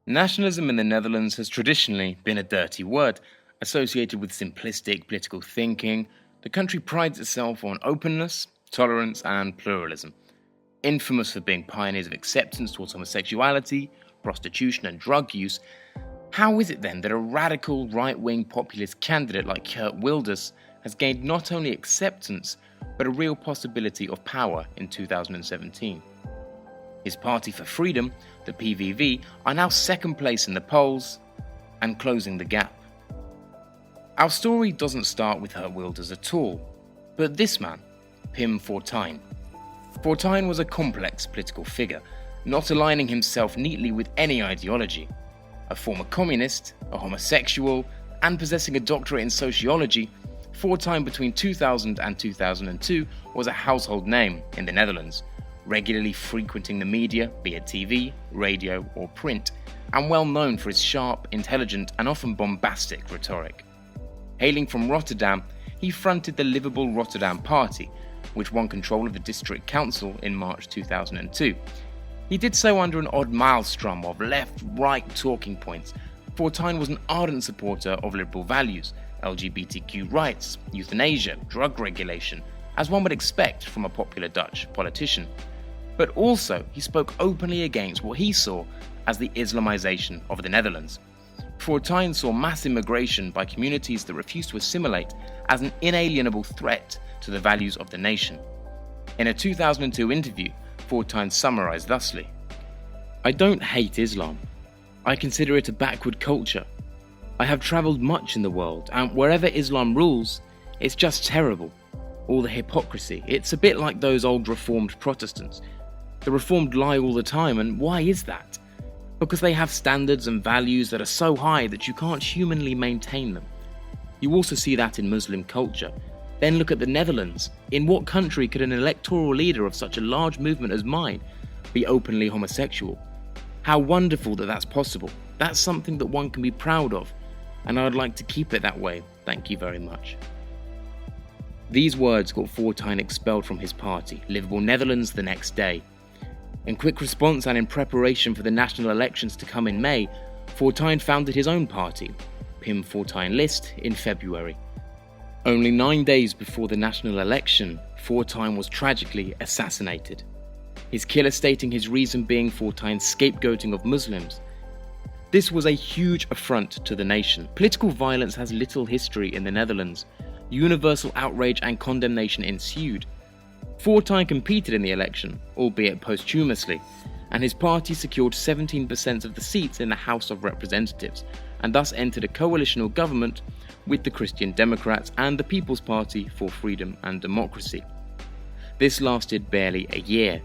Nationalism in the Netherlands has traditionally been a dirty word, associated with simplistic political thinking. The country prides itself on openness, tolerance, and pluralism. Infamous for being pioneers of acceptance towards homosexuality, prostitution, and drug use, how is it then that a radical right-wing populist candidate like Geert Wilders has gained not only acceptance, but a real possibility of power in 2017? His Party for Freedom, the PVV, are now second place in the polls and closing the gap. Our story doesn't start with Geert Wilders at all, but this man, Pim Fortuyn. Fortuyn was a complex political figure, not aligning himself neatly with any ideology. A former communist, a homosexual, and possessing a doctorate in sociology, Fortuyn between 2000 and 2002 was a household name in the Netherlands, regularly frequenting the media, be it TV, radio, or print, and well known for his sharp, intelligent, and often bombastic rhetoric. Hailing from Rotterdam, he fronted the Livable Rotterdam Party, which won control of the district council in March 2002. He did so under an odd maelstrom of left-right talking points. Fortuyn was an ardent supporter of liberal values, LGBTQ rights, euthanasia, drug regulation, as one would expect from a popular Dutch politician. But also, he spoke openly against what he saw as the Islamization of the Netherlands. Fortuyn saw mass immigration by communities that refused to assimilate as an inalienable threat to the values of the nation. In a 2002 interview, Fortuyn summarized thusly: "I don't hate Islam. I consider it a backward culture. I have traveled much in the world, and wherever Islam rules, it's just terrible. All the hypocrisy. It's a bit like those old Reformed Protestants. The Reformed lie all the time, and why is that? Because they have standards and values that are so high that you can't humanly maintain them. You also see that in Muslim culture. Then look at the Netherlands. In what country could an electoral leader of such a large movement as mine be openly homosexual? How wonderful that that's possible. That's something that one can be proud of, and I'd like to keep it that way. Thank you very much." These words got Fortuyn expelled from his party, Livable Netherlands, the next day. In quick response and in preparation for the national elections to come in May, Fortuyn founded his own party, Pim Fortuyn List, in February. Only 9 days before the national election, Fortuyn was tragically assassinated. His killer stating his reason being Fortuyn's scapegoating of Muslims. This was a huge affront to the nation. Political violence has little history in the Netherlands. Universal outrage and condemnation ensued. Fortuyn competed in the election, albeit posthumously, and his party secured 17% of the seats in the House of Representatives, and thus entered a coalitional government with the Christian Democrats and the People's Party for Freedom and Democracy. This lasted barely a year.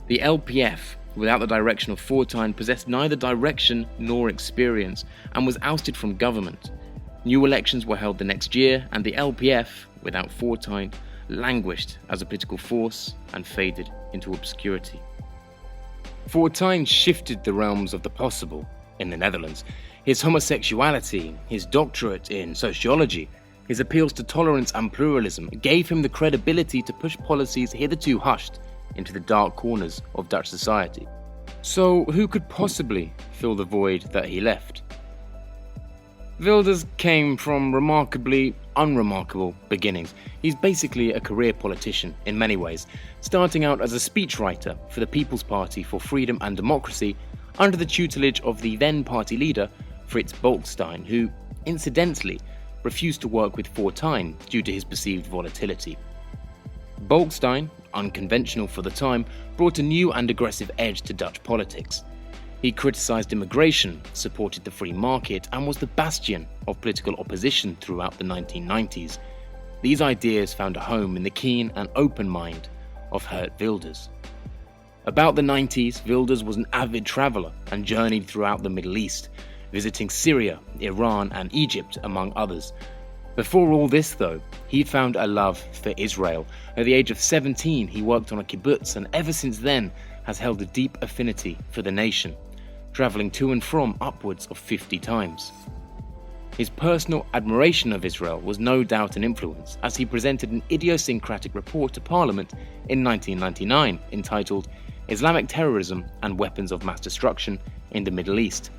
The LPF, without the direction of Fortuyn, possessed neither direction nor experience and was ousted from government. New elections were held the next year, and the LPF, without Fortuyn, languished as a political force and faded into obscurity. Fortuyn shifted the realms of the possible in the Netherlands. His homosexuality, his doctorate in sociology, his appeals to tolerance and pluralism gave him the credibility to push policies hitherto hushed into the dark corners of Dutch society. So who could possibly fill the void that he left? Wilders came from remarkably unremarkable beginnings. He's basically a career politician in many ways, starting out as a speechwriter for the People's Party for Freedom and Democracy under the tutelage of the then party leader Frits Bolkestein, who, incidentally, refused to work with Fortuyn due to his perceived volatility. Bolkestein, unconventional for the time, brought a new and aggressive edge to Dutch politics. He criticised immigration, supported the free market, and was the bastion of political opposition throughout the 1990s. These ideas found a home in the keen and open mind of Geert Wilders. About the 90s, Wilders was an avid traveller and journeyed throughout the Middle East, visiting Syria, Iran, and Egypt, among others. Before all this, though, he found a love for Israel. At the age of 17, he worked on a kibbutz, and ever since then has held a deep affinity for the nation, travelling to and from upwards of 50 times. His personal admiration of Israel was no doubt an influence, as he presented an idiosyncratic report to Parliament in 1999 entitled Islamic Terrorism and Weapons of Mass Destruction in the Middle East.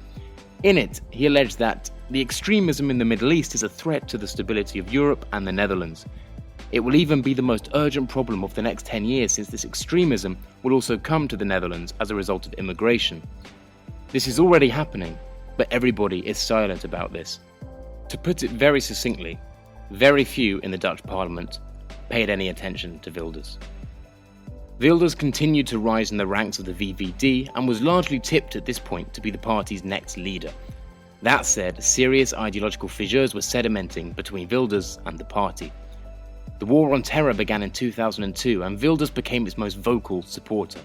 In it, he alleged that the extremism in the Middle East is a threat to the stability of Europe and the Netherlands. It will even be the most urgent problem of the next 10 years, since this extremism will also come to the Netherlands as a result of immigration. This is already happening, but everybody is silent about this. To put it very succinctly, very few in the Dutch parliament paid any attention to Wilders. Wilders continued to rise in the ranks of the VVD and was largely tipped at this point to be the party's next leader. That said, serious ideological fissures were sedimenting between Wilders and the party. The war on terror began in 2002 and Wilders became its most vocal supporter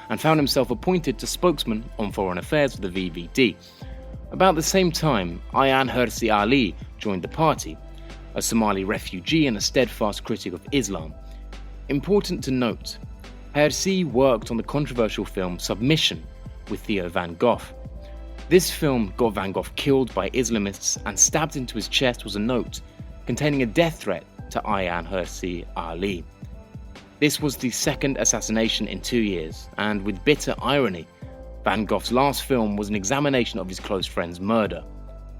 and found himself appointed to spokesman on foreign affairs for the VVD. About the same time, Ayaan Hirsi Ali joined the party, a Somali refugee and a steadfast critic of Islam. Important to note, Hirsi worked on the controversial film Submission with Theo van Gogh. This film got Van Gogh killed by Islamists, and stabbed into his chest was a note containing a death threat to Ayaan Hirsi Ali. This was the second assassination in 2 years, and with bitter irony, Van Gogh's last film was an examination of his close friend's murder,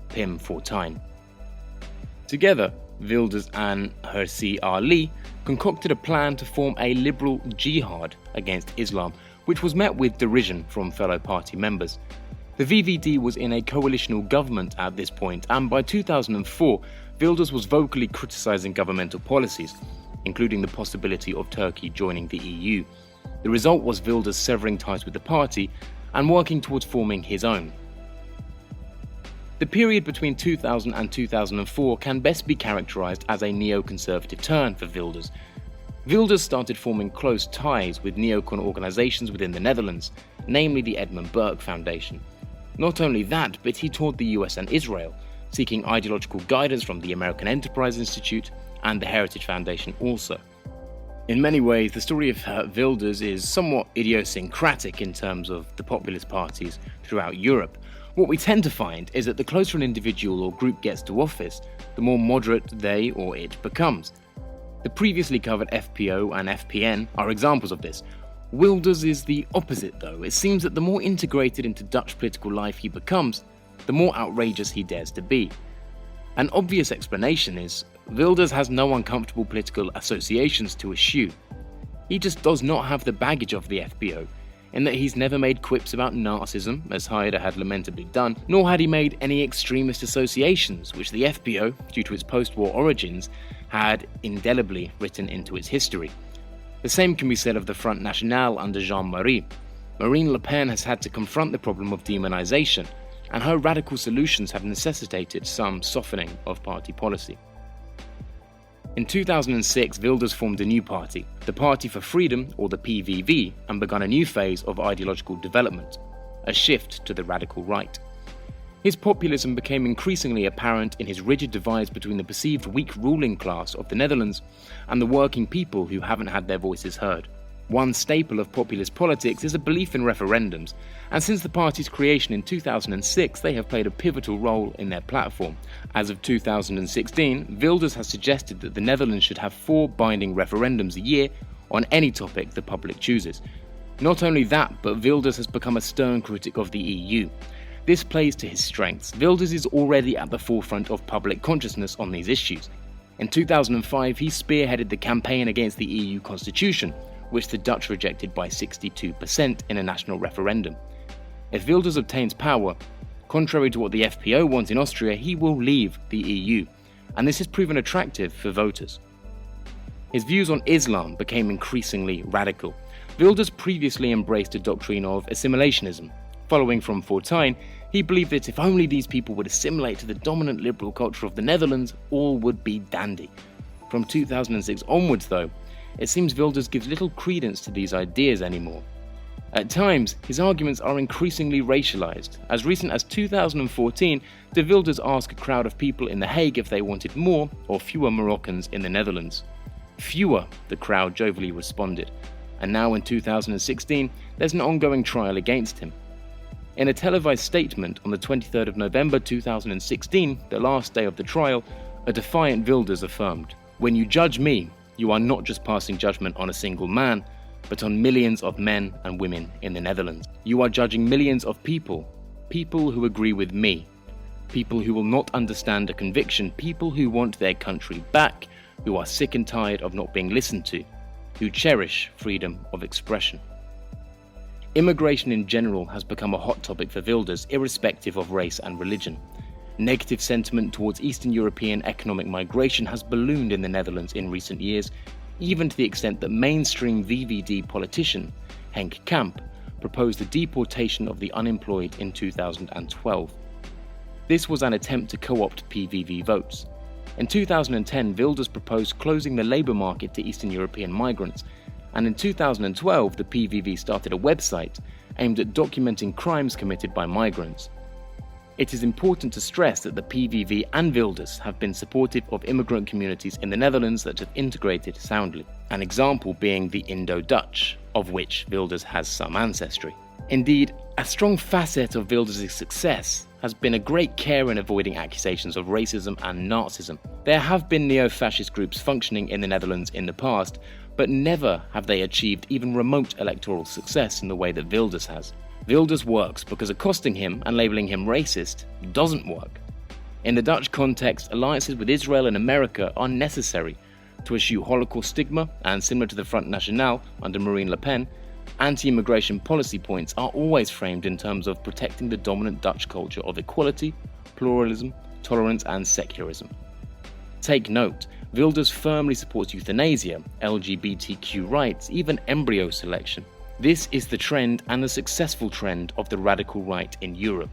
Pim Fortuyn. Together, Wilders and Hirsi Ali concocted a plan to form a liberal jihad against Islam, which was met with derision from fellow party members. The VVD was in a coalitional government at this point, and by 2004, Wilders was vocally criticising governmental policies, including the possibility of Turkey joining the EU. The result was Wilders severing ties with the party and working towards forming his own. The period between 2000 and 2004 can best be characterised as a neoconservative turn for Wilders. Wilders started forming close ties with neocon organisations within the Netherlands, namely the Edmund Burke Foundation. Not only that, but he toured the US and Israel, seeking ideological guidance from the American Enterprise Institute and the Heritage Foundation also. In many ways, the story of Wilders is somewhat idiosyncratic in terms of the populist parties throughout Europe. What we tend to find is that the closer an individual or group gets to office, the more moderate they or it becomes. The previously covered FPO and FPN are examples of this. Wilders is the opposite though. It seems that the more integrated into Dutch political life he becomes, the more outrageous he dares to be. An obvious explanation is Wilders has no uncomfortable political associations to eschew. He just does not have the baggage of the FPO, in that he's never made quips about Nazism, as Haider had lamentably done, nor had he made any extremist associations, which the FPO, due to its post-war origins, had indelibly written into its history. The same can be said of the Front National under Jean-Marie. Marine Le Pen has had to confront the problem of demonisation, and her radical solutions have necessitated some softening of party policy. In 2006, Wilders formed a new party, the Party for Freedom, or the PVV, and begun a new phase of ideological development, a shift to the radical right. His populism became increasingly apparent in his rigid divides between the perceived weak ruling class of the Netherlands and the working people who haven't had their voices heard. One staple of populist politics is a belief in referendums, and since the party's creation in 2006, they have played a pivotal role in their platform. As of 2016, Wilders has suggested that the Netherlands should have 4 binding referendums a year on any topic the public chooses. Not only that, but Wilders has become a stern critic of the EU. This plays to his strengths. Wilders is already at the forefront of public consciousness on these issues. In 2005, he spearheaded the campaign against the EU constitution, which the Dutch rejected by 62% in a national referendum. If Wilders obtains power, contrary to what the FPO wants in Austria, he will leave the EU, and this has proven attractive for voters. His views on Islam became increasingly radical. Wilders previously embraced a doctrine of assimilationism. Following from Fortuyn, he believed that if only these people would assimilate to the dominant liberal culture of the Netherlands, all would be dandy. From 2006 onwards, though, it seems Wilders gives little credence to these ideas anymore. At times, his arguments are increasingly racialized. As recent as 2014, de Wilders asked a crowd of people in The Hague if they wanted more or fewer Moroccans in the Netherlands. Fewer, the crowd jovially responded. And now in 2016, there's an ongoing trial against him. In a televised statement on the 23rd of November 2016, the last day of the trial, a defiant Wilders affirmed, "When you judge me, you are not just passing judgment on a single man, but on millions of men and women in the Netherlands. You are judging millions of people people who agree with me, people who will not understand a conviction, people who want their country back, who are sick and tired of not being listened to, who cherish freedom of expression. Immigration in general has become a hot topic for Wilders, irrespective of race and religion. Negative sentiment towards Eastern European economic migration has ballooned in the Netherlands in recent years, even to the extent that mainstream VVD politician Henk Kamp proposed the deportation of the unemployed in 2012. This was an attempt to co-opt PVV votes. In 2010, Wilders proposed closing the labour market to Eastern European migrants, and in 2012 the PVV started a website aimed at documenting crimes committed by migrants. It is important to stress that the PVV and Wilders have been supportive of immigrant communities in the Netherlands that have integrated soundly, an example being the Indo-Dutch, of which Wilders has some ancestry. Indeed, a strong facet of Wilders' success has been a great care in avoiding accusations of racism and Nazism. There have been neo-fascist groups functioning in the Netherlands in the past, but never have they achieved even remote electoral success in the way that Wilders has. Wilders works because accosting him and labelling him racist doesn't work. In the Dutch context, alliances with Israel and America are necessary to eschew Holocaust stigma, and similar to the Front National under Marine Le Pen, anti-immigration policy points are always framed in terms of protecting the dominant Dutch culture of equality, pluralism, tolerance and secularism. Take note, Wilders firmly supports euthanasia, LGBTQ rights, even embryo selection. This is the trend and the successful trend of the radical right in Europe.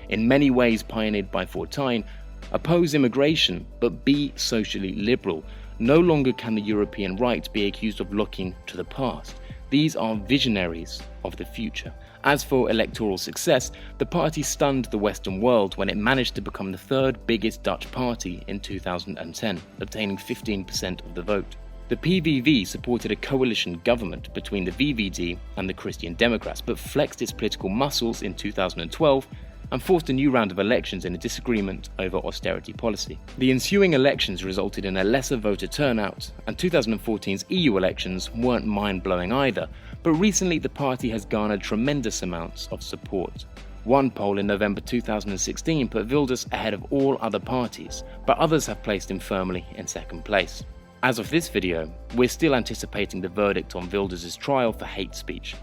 In many ways pioneered by Fortuyn, oppose immigration but be socially liberal. No longer can the European right be accused of looking to the past. These are visionaries of the future. As for electoral success, the party stunned the Western world when it managed to become the third biggest Dutch party in 2010, obtaining 15% of the vote. The PVV supported a coalition government between the VVD and the Christian Democrats, but flexed its political muscles in 2012 and forced a new round of elections in a disagreement over austerity policy. The ensuing elections resulted in a lesser voter turnout, and 2014's EU elections weren't mind-blowing either, but recently the party has garnered tremendous amounts of support. One poll in November 2016 put Wilders ahead of all other parties, but others have placed him firmly in second place. As of this video, we're still anticipating the verdict on Wilders' trial for hate speech.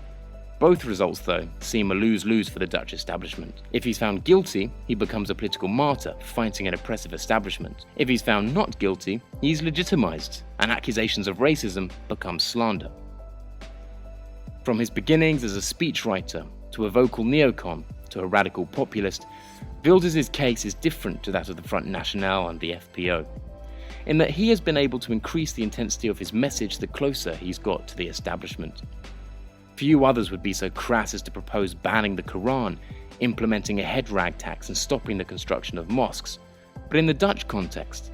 Both results, though, seem a lose-lose for the Dutch establishment. If he's found guilty, he becomes a political martyr, fighting an oppressive establishment. If he's found not guilty, he's legitimized, and accusations of racism become slander. From his beginnings as a speechwriter, to a vocal neocon, to a radical populist, Wilders' case is different to that of the Front National and the FPO, in that he has been able to increase the intensity of his message the closer he's got to the establishment. Few others would be so crass as to propose banning the Quran, implementing a head rag tax and stopping the construction of mosques. But in the Dutch context,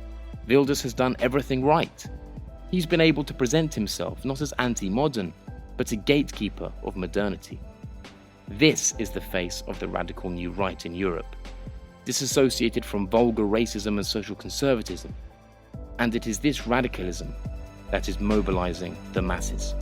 Wilders has done everything right. He's been able to present himself not as anti-modern, but a gatekeeper of modernity. This is the face of the radical new right in Europe, disassociated from vulgar racism and social conservatism. And it is this radicalism that is mobilizing the masses.